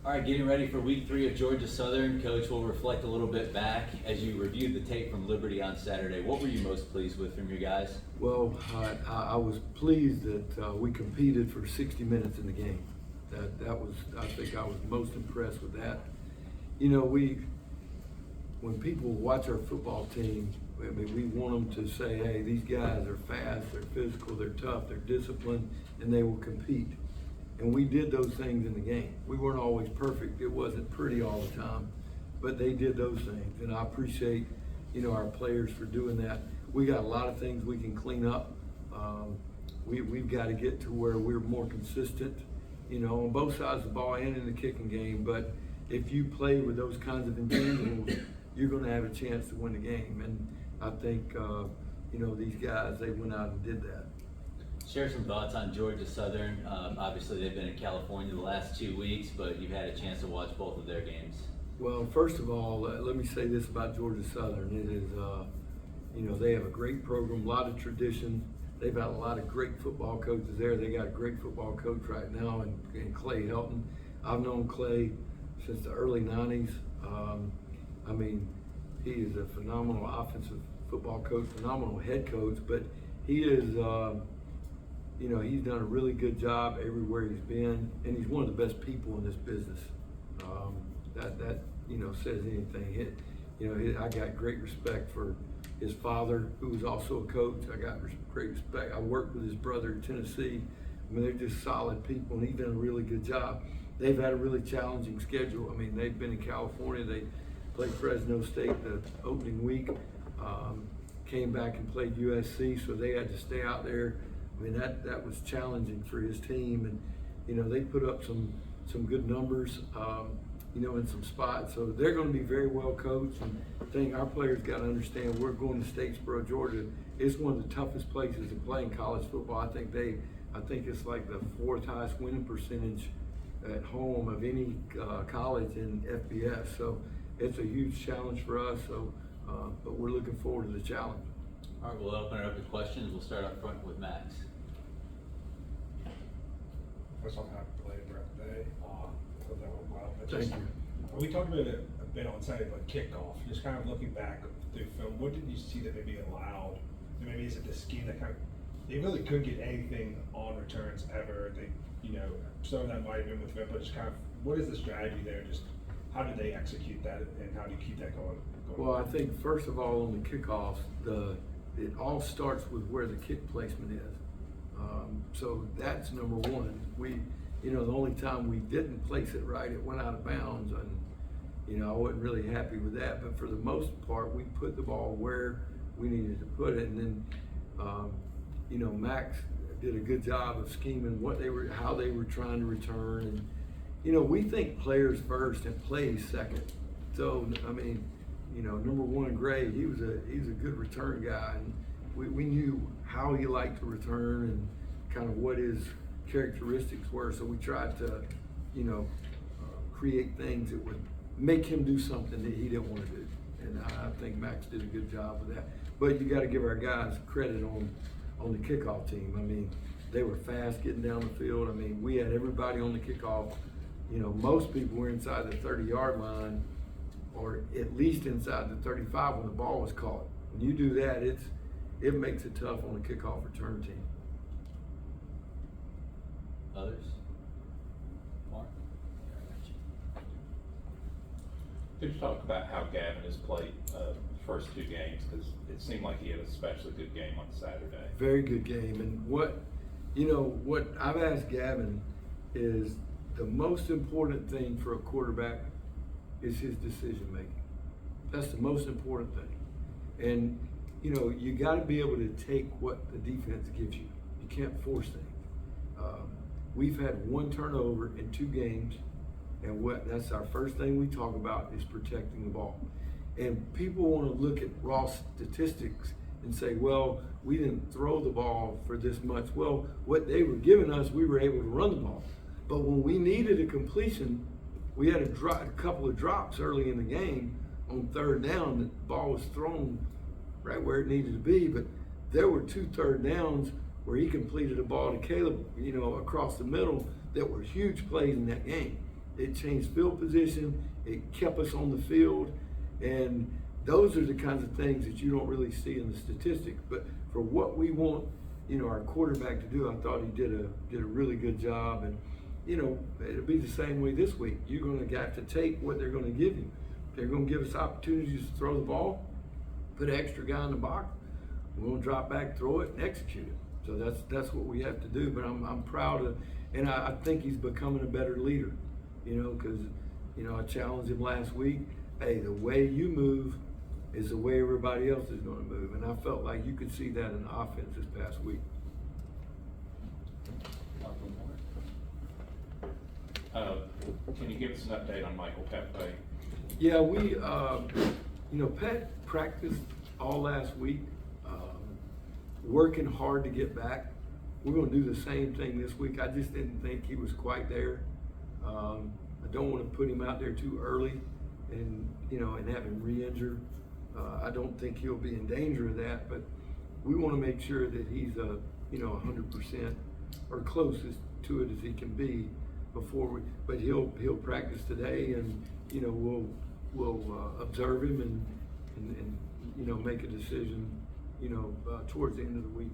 All right, getting ready for week 3 of Georgia Southern. Coach, will reflect a little bit back as you reviewed the tape from Liberty on Saturday. What were you most pleased with from your guys? Well, I was pleased that we competed for 60 minutes in the game. That was, I think I was most impressed with that. You know, when people watch our football team, I mean, we want them to say, hey, these guys are fast, they're physical, they're tough, they're disciplined, and they will compete. And we did those things in the game. We weren't always perfect. It wasn't pretty all the time, but they did those things. And I appreciate, our players for doing that. We got a lot of things we can clean up. We've got to get to where we're more consistent, on both sides of the ball and in the kicking game. But if you play with those kinds of intangibles, you're going to have a chance to win the game. And I think, these guys, they went out and did that. Share some thoughts on Georgia Southern. Obviously, they've been in California the last 2 weeks, but you've had a chance to watch both of their games. Well, first of all, let me say this about Georgia Southern. It is, they have a great program, a lot of tradition. They've got a lot of great football coaches there. They got a great football coach right now in Clay Helton. I've known Clay since the early 90s. He is a phenomenal offensive football coach, phenomenal head coach, but he is, he's done a really good job everywhere he's been, and he's one of the best people in this business. That says anything. I got great respect for his father, who was also a coach. I got great respect. I worked with his brother in Tennessee. They're just solid people, and he's done a really good job. They've had a really challenging schedule. They've been in California. They played Fresno State the opening week, came back and played USC, so they had to stay out there. That was challenging for his team, and they put up some good numbers, in some spots. So they're going to be very well coached. And I think our players got to understand we're going to Statesboro, Georgia. It's one of the toughest places to play in college football. I think it's like the 4th highest winning percentage at home of any college in FBS. So it's a huge challenge for us. So, but we're looking forward to the challenge. All right, we'll open it up to questions. We'll start up front with Max. First off, happy belated birthday. Hope that went well. Thank you. We talked about it a bit on Sunday, but kickoff. Just kind of looking back through film, what did you see that maybe allowed? And maybe is it the scheme that they really couldn't get anything on returns ever? Some of that might have been with Vip, but just kind of what is the strategy there? Just how did they execute that, and how do you keep that going? Well, I think first of all on the kickoffs, it all starts with where the kick placement is. So that's number one. The only time we didn't place it right, it went out of bounds, and I wasn't really happy with that. But for the most part, we put the ball where we needed to put it, and then Max did a good job of scheming how they were trying to return, and we think players first and plays second. So number one, Gray, he's a good return guy, and we knew how he liked to return and kind of what his characteristics were. So we tried to, create things that would make him do something that he didn't want to do. And I think Max did a good job with that. But you got to give our guys credit on the kickoff team. They were fast getting down the field. We had everybody on the kickoff. Most people were inside the 30-yard line, or at least inside the 35 when the ball was caught. When you do that, it makes it tough on the kickoff return team. Others? Mark? Could you talk about how Gavin has played the first 2 games? Because it seemed like he had a especially good game on Saturday. Very good game. And what I've asked Gavin is the most important thing for a quarterback is his decision making. That's the most important thing. And you got to be able to take what the defense gives you. You can't force things. We've had 1 turnover in 2 games, and that's our first thing we talk about is protecting the ball. And people want to look at raw statistics and say, well, we didn't throw the ball for this much. Well, what they were giving us, we were able to run the ball. But when we needed a completion, we had a couple of drops early in the game on 3rd down. The ball was thrown right where it needed to be, but there were 2 third downs where he completed a ball to Caleb, across the middle that were huge plays in that game. it changed field position, it kept us on the field, and those are the kinds of things that you don't really see in the statistics. But for what we want, our quarterback to do, I thought he did a really good job. And it'll be the same way this week. You're going to have to take what they're going to give you. They're going to give us opportunities to throw the ball, put an extra guy in the box. We're going to drop back, throw it, and execute it. So that's what we have to do. But I'm proud of, and I think he's becoming a better leader. Because I challenged him last week. Hey, the way you move is the way everybody else is going to move, and I felt like you could see that in the offense this past week. Can you give us an update on Michael Pepe? Yeah, we, Pat practiced all last week, working hard to get back. We're going to do the same thing this week. I just didn't think he was quite there. I don't want to put him out there too early and have him re-injure. I don't think he'll be in danger of that, but we want to make sure that he's 100% or closest to it as he can be but he'll practice today, and we'll observe him and make a decision towards the end of the week.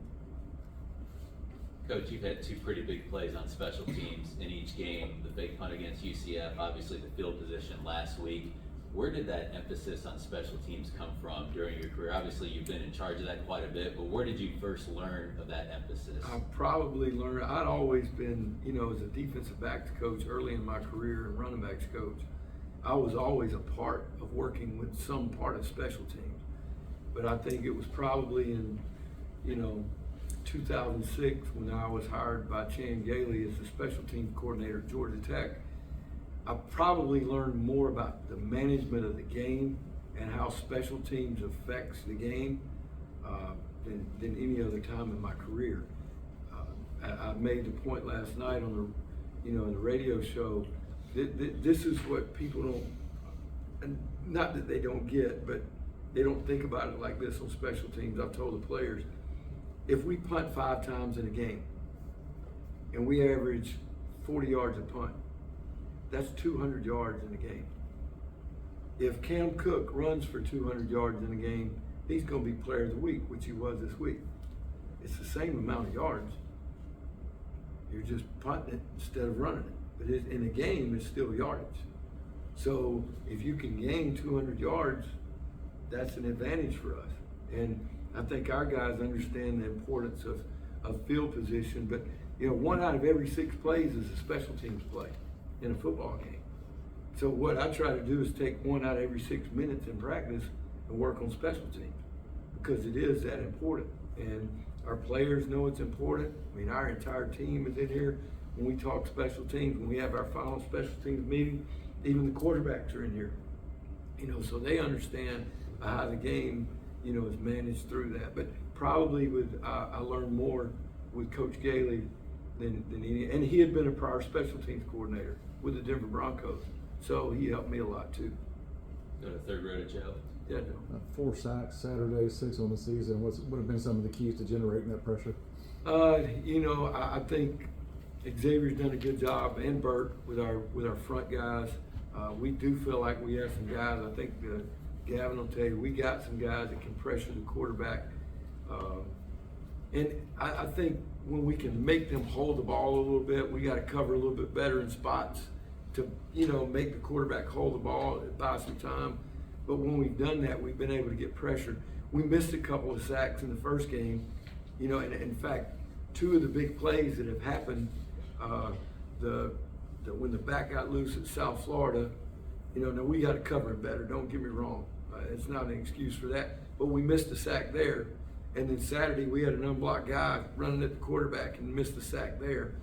Coach, you've had two pretty big plays on special teams in each game. The big punt against UCF, obviously the field position last week. Where did that emphasis on special teams come from during your career? Obviously, you've been in charge of that quite a bit, but where did you first learn of that emphasis? I probably learned, I'd always been, as a defensive backs coach early in my career and running backs coach, I was always a part of working with some part of special teams. But I think it was probably in, 2006 when I was hired by Chan Gailey as the special teams coordinator at Georgia Tech. I probably learned more about the management of the game and how special teams affects the game than any other time in my career. I made the point last night on the radio show. This is what people don't, and not that they don't get, but they don't think about it like this on special teams. I've told the players, if we punt 5 times in a game and we average 40 yards a punt, that's 200 yards in a game. If Cam Cook runs for 200 yards in a game, he's going to be player of the week, which he was this week. It's the same amount of yards. You're just punting it instead of running it. But in a game, it's still yardage. So if you can gain 200 yards, that's an advantage for us. And I think our guys understand the importance of field position. But 1 out of every 6 plays is a special teams play in a football game. So what I try to do is take 1 out of every 6 minutes in practice and work on special teams, because it is that important. And our players know it's important. I mean, our entire team is in here when we talk special teams, when we have our final special teams meeting. Even the quarterbacks are in here, so they understand how the game, is managed through that. But probably I learned more with Coach Gailey than any, and he had been a prior special teams coordinator with the Denver Broncos, so he helped me a lot too. Go to third row to Joe. Yeah, Joe. 4 sacks Saturday, 6 on the season. What have been some of the keys to generating that pressure? I think Xavier's done a good job, and Burt with our front guys. We do feel like we have some guys. I think Gavin will tell you, we got some guys that can pressure the quarterback. And I think when we can make them hold the ball a little bit, we got to cover a little bit better in spots to, make the quarterback hold the ball, buy some time. But when we've done that, we've been able to get pressure. We missed a couple of sacks in the first game, and in fact, 2 of the big plays that have happened, when the back got loose at South Florida, now we got to cover it better. Don't get me wrong. It's not an excuse for that, but we missed a sack there. And then Saturday we had an unblocked guy running at the quarterback and missed the sack there.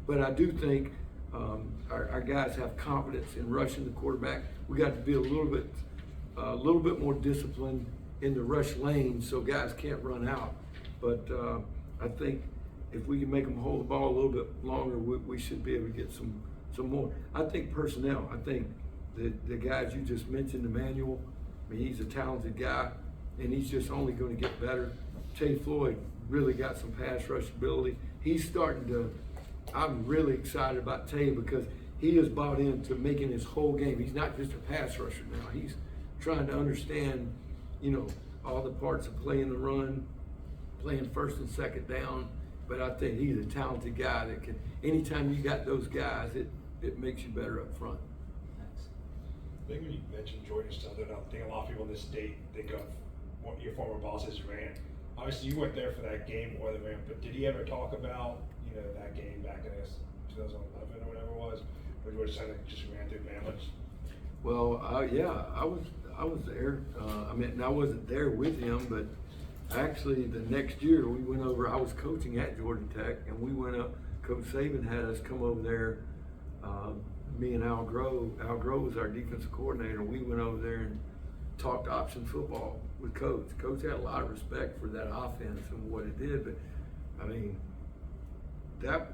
But I do think our guys have confidence in rushing the quarterback. We got to be a little bit more disciplined in the rush lane so guys can't run out. But I think if we can make them hold the ball a little bit longer, we should be able to get some more. I think personnel. I think the guys you just mentioned, Emmanuel. I mean, he's a talented guy, and he's just only going to get better. Tay Floyd really got some pass rush ability. He's starting to. I'm really excited about Tay because he is bought into making his whole game. He's not just a pass rusher now. He's trying to understand, you know, all the parts of playing the run, playing first and second down. But I think he's a talented guy that can, anytime you got those guys, it makes you better up front. I think when you mentioned Georgia Southern, I think a lot of people in this state think of what your former bosses ran. Obviously, you weren't there for that game or the ramp, but did he ever talk about, you know, that game back in 2011 or whatever it was, where Georgia Southern just ran through Bama? Well, yeah, I was there. I mean, I wasn't there with him, but actually the next year we went over. I was coaching at Georgia Tech, and we went up. Coach Saban had us come over there. Me and Al Grove. Al Grove was our defensive coordinator. We went over there and talked option football with Coach. Coach had a lot of respect for that offense and what it did, but I mean, that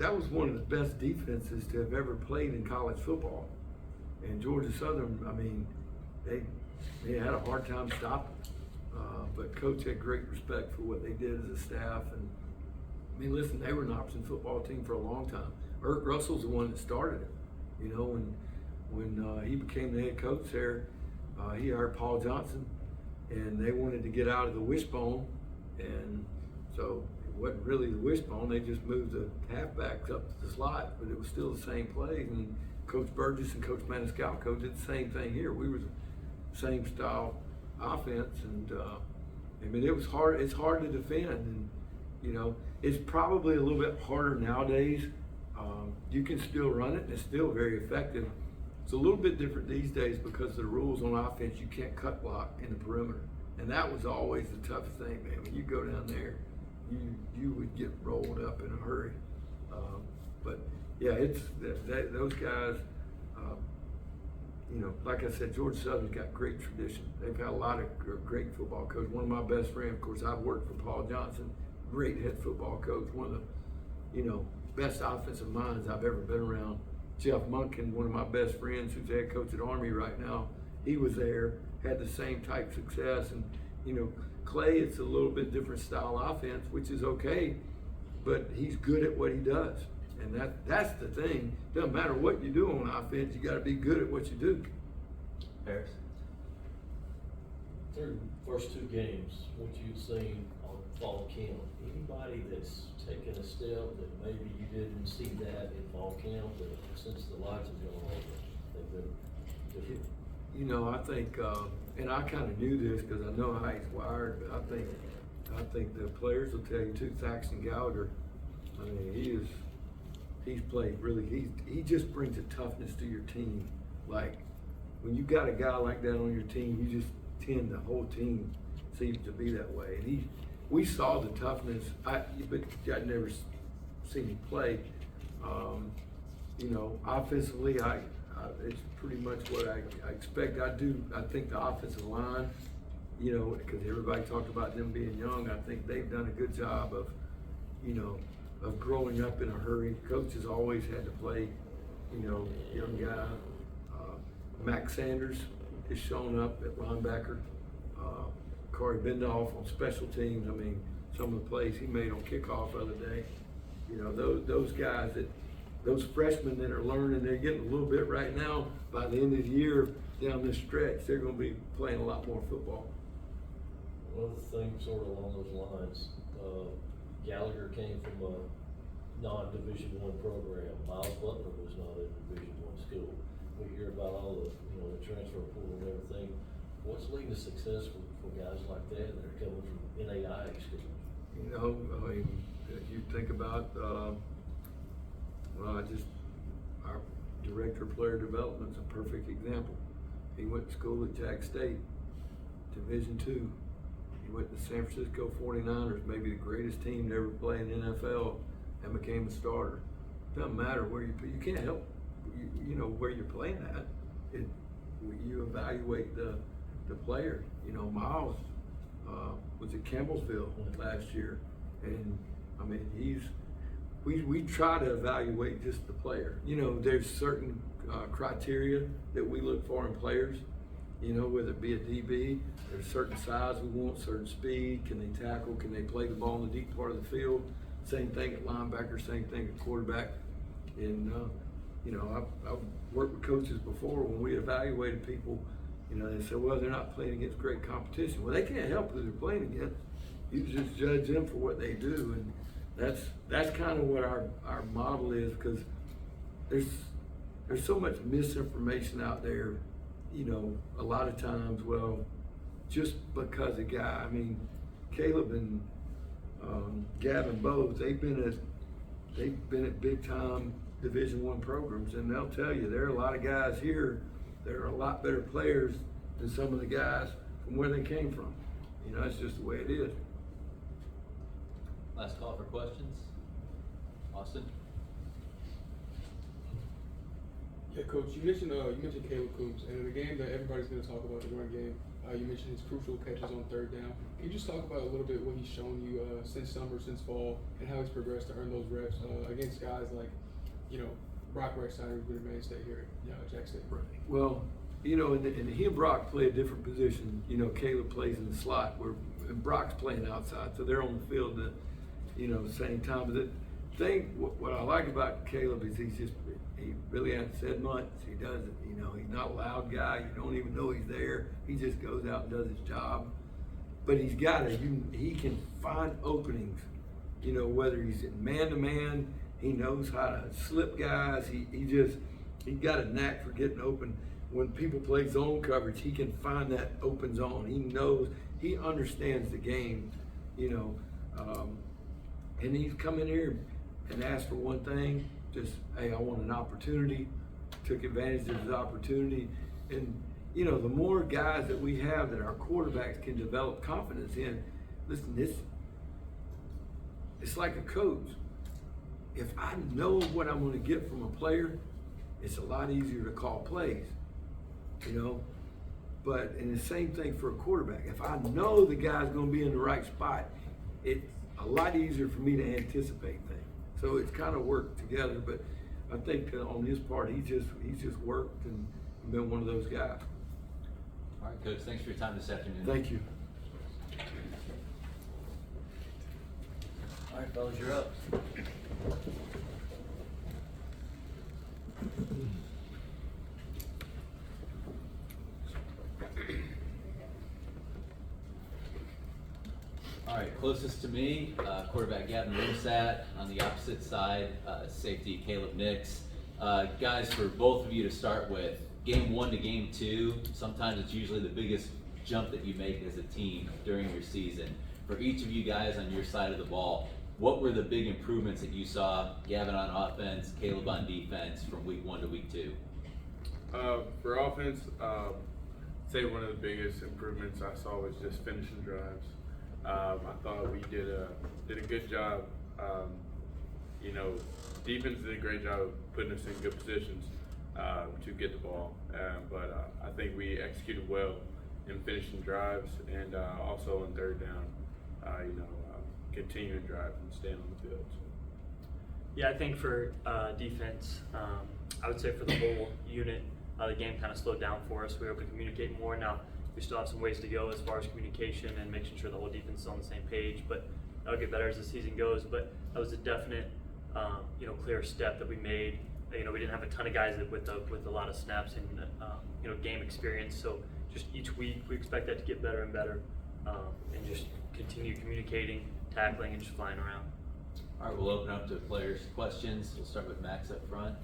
was one of the best defenses to have ever played in college football. And Georgia Southern, I mean, they had a hard time stopping. But Coach had great respect for what they did as a staff. And I mean, listen, they were an option football team for a long time. Irk Russell's the one that started it. You know, when he became the head coach there, he hired Paul Johnson, and they wanted to get out of the wishbone, and so it wasn't really the wishbone. They just moved the halfbacks up to the slot, but it was still the same plays. And Coach Burgess and Coach Maniscalco did the same thing here. We were the same style offense, and I mean, it was hard. It's hard to defend, and you know, it's probably a little bit harder nowadays. You can still run it, and it's still very effective. It's a little bit different these days because of the rules on offense. You can't cut block in the perimeter, and that was always the toughest thing, man. When you go down there, you would get rolled up in a hurry. But yeah, it's those guys. You know, like I said, Georgia Southern's got great tradition. They've had a lot of great football coaches. One of my best friends, of course, I've worked for Paul Johnson, great head football coach. One of the, you know, best offensive minds I've ever been around. Jeff Munkin, one of my best friends, who's the head coach at Army right now, he was there, had the same type of success. And you know, Clay, it's a little bit different style offense, which is okay, but he's good at what he does. And that's the thing. Doesn't matter what you do on offense, you got to be good at what you do. Harris? Through first two games, what you've seen on fall camp, anybody that's taken a step that maybe you didn't see that in fall camp, that since the lights have gone on, they've been different? You know, I think, and I kind of knew this because I know how he's wired, but I think the players will tell you too. Thaxton Gallagher, I mean, he's played really. He just brings a toughness to your team. Like when you got a guy like that on your team, you just tend the whole team seems to be that way. And we saw the toughness. But I'd never seen him play. You know, offensively, it's pretty much what I expect. I think the offensive line, you know, because everybody talked about them being young. I think they've done a good job of, you know, of growing up in a hurry. Coaches always had to play, you know, young guy. Max Sanders has shown up at linebacker. Corey Bendoff on special teams. I mean, some of the plays he made on kickoff the other day. You know, those guys those freshmen that are learning, they're getting a little bit right now. By the end of the year, down this stretch, they're going to be playing a lot more football. One of the things sort of along those lines, Gallagher came from a non-Division I program. Miles Butler was not a Division I school. We hear about all the, you know, the transfer pool and everything. What's leading to success for guys like that are coming from NAIA schools? You know, I mean, if you think about, our director of player development is a perfect example. He went to school at Jax State, Division II. He went to San Francisco 49ers, maybe the greatest team to ever play in the NFL, and became a starter. Doesn't matter where you can't help, you know, where you're playing at. You evaluate the player. You know, Miles was at Campbellsville last year, and I mean, we try to evaluate just the player. You know, there's certain criteria that we look for in players. You know, whether it be a DB, there's certain size we want, certain speed. Can they tackle? Can they play the ball in the deep part of the field? Same thing at linebacker, same thing at quarterback. And you know, I've worked with coaches before when we evaluated people, you know, they said, well, they're not playing against great competition. Well, they can't help who they're playing against. You just judge them for what they do, and that's kind of what our model is, because there's so much misinformation out there, you know, a lot of times, well, just because a guy, I mean, Caleb and Gavin both, they've been at big time Division I programs, and they'll tell you there are a lot of guys here that are a lot better players than some of the guys from where they came from. You know, that's just the way it is. Last call for questions. Austin? Yeah, Coach, you mentioned Caleb Coombs, and in the game that everybody's going to talk about, the run game, you mentioned his crucial catches on third down. Can you just talk about a little bit what he's shown you since summer, since fall, and how he's progressed to earn those reps against guys like, you know, Brock Rexsteiner, who's been a mainstay here at Jax State? Well, you know, and he and Brock play a different position. You know, Caleb plays in the slot, where and Brock's playing outside, so they're on the field at, you know, the same time. But the thing, what I like about Caleb is he really hasn't said much. He doesn't, you know, he's not a loud guy. You don't even know he's there. He just goes out and does his job. But he can find openings, you know, whether he's in man-to-man, he knows how to slip guys. He got a knack for getting open. When people play zone coverage, he can find that open zone. He understands the game, you know. And he's come in here and asked for one thing, just, hey, I want an opportunity, took advantage of his opportunity. And, you know, the more guys that we have that our quarterbacks can develop confidence in, listen, it's like a coach. If I know what I'm going to get from a player, it's a lot easier to call plays, you know. But, and the same thing for a quarterback. If I know the guy's going to be in the right spot, it's a lot easier for me to anticipate things. So it's kind of worked together. But I think on his part, he's just worked and been one of those guys. All right, Coach, thanks for your time this afternoon. Thank you. All right, fellas, you're up. All right, closest to me, quarterback Gavin Rumsat. On the opposite side, safety Caleb Nix. Guys, for both of you to start with, game 1 to game 2, sometimes it's usually the biggest jump that you make as a team during your season. For each of you guys on your side of the ball, what were the big improvements that you saw, Gavin on offense, Caleb on defense, from week 1 to week 2? For offense, say one of the biggest improvements I saw was just finishing drives. I thought we did a good job. You know, defense did a great job of putting us in good positions to get the ball, but I think we executed well in finishing drives and also on third down. You know, continuing drives and staying on the field. So. Yeah, I think for defense, I would say for the whole unit, the game kind of slowed down for us. We were able to communicate more. Now, we still have some ways to go as far as communication and making sure the whole defense is on the same page, but that'll get better as the season goes. But that was a definite, you know, clear step that we made. You know, we didn't have a ton of guys with a lot of snaps and you know, game experience. So just each week we expect that to get better and better, and just continue communicating, tackling, and just flying around. All right, we'll open up to players' questions. We'll start with Max up front.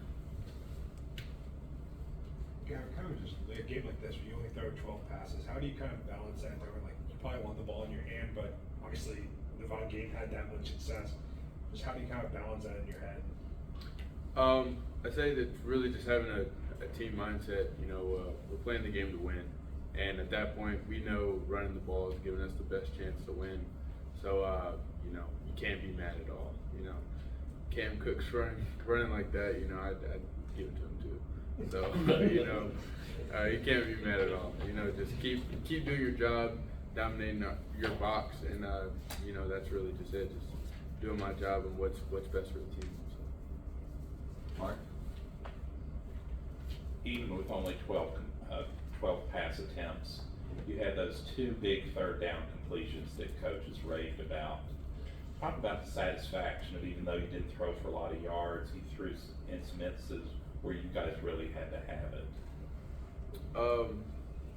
Gavin, kind of just a game like this where you only throw 12 passes, how do you kind of balance that? Like, you probably want the ball in your hand, but obviously the Vaughn game had that much success. Just how do you kind of balance that in your head? I say that really just having a team mindset. You know, we're playing the game to win, and at that point, we know running the ball is giving us the best chance to win. So, you know, you can't be mad at all. You know, Cam Cook's running like that. You know, I'd give it to him too. So, you know, you can't be mad at all. You know, just keep doing your job, dominating your box, and you know, that's really just it. Just doing my job and what's best for the team. So. Mark? Even with only 12 pass attempts, you had those 2 big third down completions that coaches raved about. Talk about the satisfaction of, even though he didn't throw for a lot of yards, he threw in some instances where you guys really had to have it?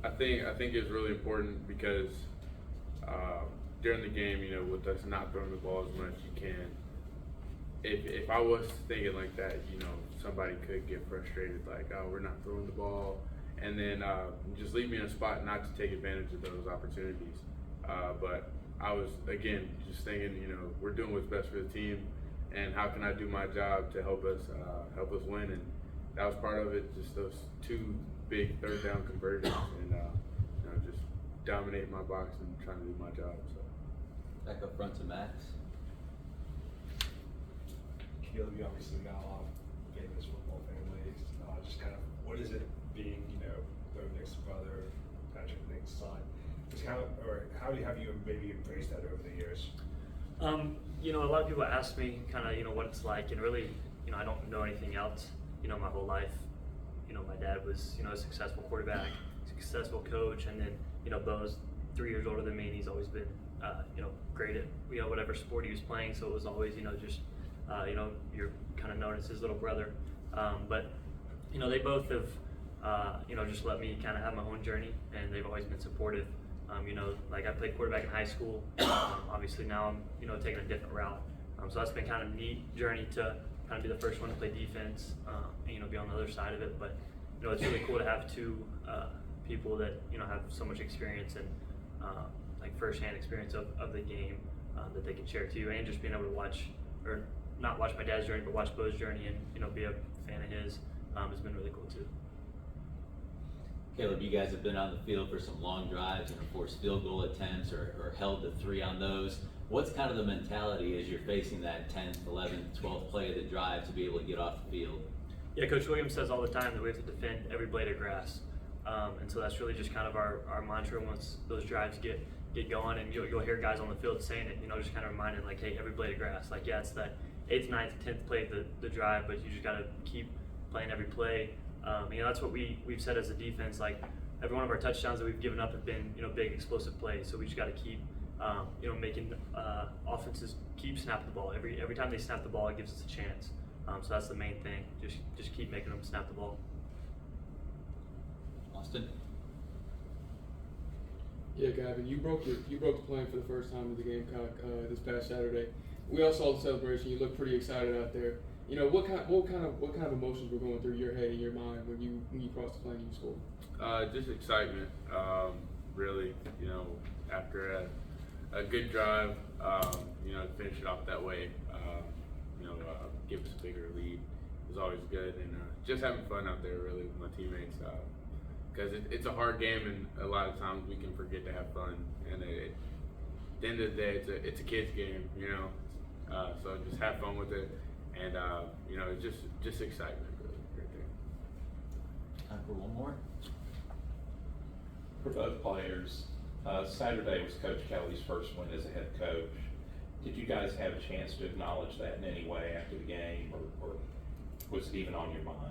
I think it's really important because during the game, you know, with us not throwing the ball as much, you can. If I was thinking like that, you know, somebody could get frustrated, like, oh, we're not throwing the ball, and then just leave me in a spot not to take advantage of those opportunities. But I was, again, just thinking, you know, we're doing what's best for the team, and how can I do my job to help us win? And that was part of it, just those two big third down conversions, and you know, just dominate my box and trying to do my job. So. Back up front to Max. Caleb, you obviously got a lot of famous football families. Just kind of, what is it being, you know, their Nick's brother, Patrick Nick's son? Just how, or how have you maybe embraced that over the years? You know, a lot of people ask me kind of, you know, what it's like, and really, you know, I don't know anything else, you know, my whole life. You know, my dad was, you know, a successful quarterback, successful coach, and then, you know, Bo's 3 years older than me, and he's always been, you know, great at, you know, whatever sport he was playing, so it was always, you know, just, you know, you're kind of known as his little brother. But, you know, they both have, you know, just let me kind of have my own journey, and they've always been supportive. You know, like I played quarterback in high school. Obviously now I'm, you know, taking a different route. So that's been kind of a neat journey to kind of be the first one to play defense, and, you know, be on the other side of it. But, you know, it's really cool to have two people that, you know, have so much experience and like firsthand experience of the game that they can share to you, and just being able to watch, or not watch my dad's journey, but watch Bo's journey and, you know, be a fan of his has been really cool too. Caleb, you guys have been on the field for some long drives, you know, forced field goal attempts or held to 3 on those. What's kind of the mentality as you're facing that 10th, 11th, 12th play of the drive to be able to get off the field? Yeah, Coach Williams says all the time that we have to defend every blade of grass. And so that's really just kind of our mantra once those drives get going, and you'll hear guys on the field saying it, you know, just kind of reminding, like, hey, every blade of grass. Like, yeah, it's that 8th, 9th, 10th play of the drive, but you just got to keep playing every play. You know, that's what we've said as a defense. Like, every one of our touchdowns that we've given up have been, you know, big explosive plays. So we just got to keep, you know, making offenses keep snapping the ball. Every time they snap the ball, it gives us a chance. So that's the main thing. Just keep making them snap the ball. Austin? Yeah, Gavin, you broke the plan for the first time with the Gamecock this past Saturday. We all saw the celebration. You looked pretty excited out there. You know, what kind of emotions were going through your head and your mind when you crossed the plane and you scored? Just excitement, really. You know, after a good drive, you know, to finish it off that way, you know, give us a bigger lead was always good, and just having fun out there, really, with my teammates. Because it's a hard game, and a lot of times we can forget to have fun. And at the end of the day, it's a kid's game, you know. So just have fun with it, and you know, just excitement, really, right there. Time for one more. For both players, Saturday was Coach Kelly's first win as a head coach. Did you guys have a chance to acknowledge that in any way after the game, or was it even on your minds?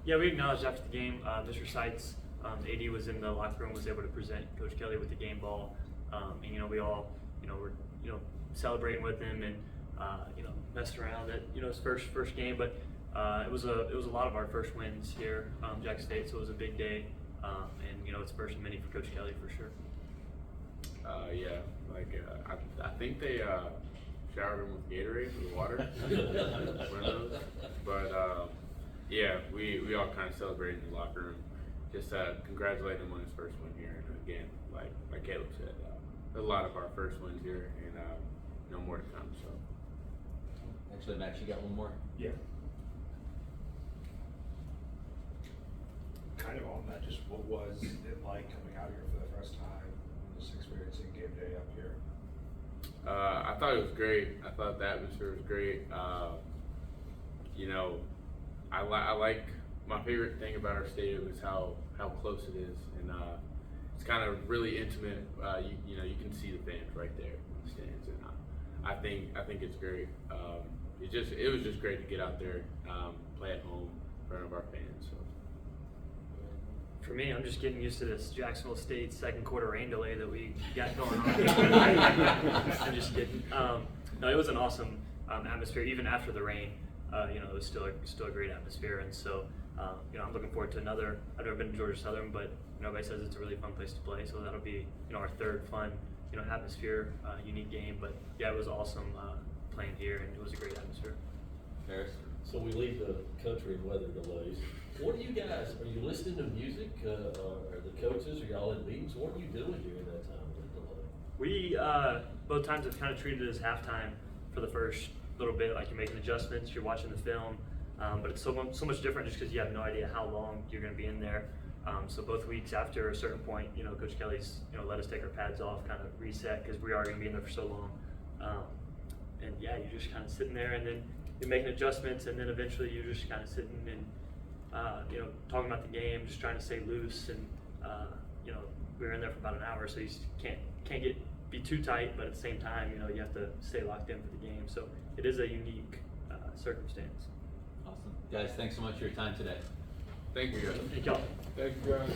Yeah, we acknowledged after the game. Mr. Seitz, the AD, was in the locker room, was able to present Coach Kelly with the game ball, and, you know, we all, you know, were, you know, celebrating with him and, you know, messed around at, you know, his first game. But it was a lot of our first wins here, Jax State, so it was a big day, and, you know, it's first and many for Coach Kelly for sure. Yeah, like I think they showered him with Gatorade with water. But yeah, we all kind of celebrated in the locker room. Just congratulate him on his first win here. And again, like Caleb said, a lot of our first wins here, and no more to come. So. Actually, Max, you got one more? Yeah. Kind of on that, just what was it like coming out here for the first time, just experiencing game day up here? I thought it was great. I thought the atmosphere was great. You know, I like, my favorite thing about our stadium is how close it is, and it's kind of really intimate. You know, you can see the fans right there in the stands, and I think it's great. It was just great to get out there, play at home in front of our fans. So. For me, I'm just getting used to this Jacksonville State second quarter rain delay that we got going on. I'm just kidding. No, it was an awesome atmosphere, even after the rain. it was still a great atmosphere. And so, I'm looking forward to another. I've never been to Georgia Southern, but everybody says it's a really fun place to play. So that'll be our third fun atmosphere, unique game. But yeah, it was awesome playing here, and it was a great atmosphere. Harris? So we leave the country and weather delays. What do you guys, are you listening to music, or the coaches, are y'all in meetings? What are you doing during that time of the delay? We, both times have kind of treated it as halftime for the first little bit, like you're making adjustments, you're watching the film, but it's so much different just because you have no idea how long you're going to be in there. So both weeks after a certain point, Coach Kelly's, let us take our pads off, kind of reset, because we are going to be in there for so long. And yeah, you're just kind of sitting there, and then you're making adjustments, and then eventually you're just kind of sitting and, talking about the game, just trying to stay loose. And, we were in there for about an hour, so you just can't be too tight, but at the same time, you have to stay locked in for the game. So it is a unique circumstance. Awesome. Guys, thanks so much for your time today. Thank you, guys. Thank y'all. Thank you, guys.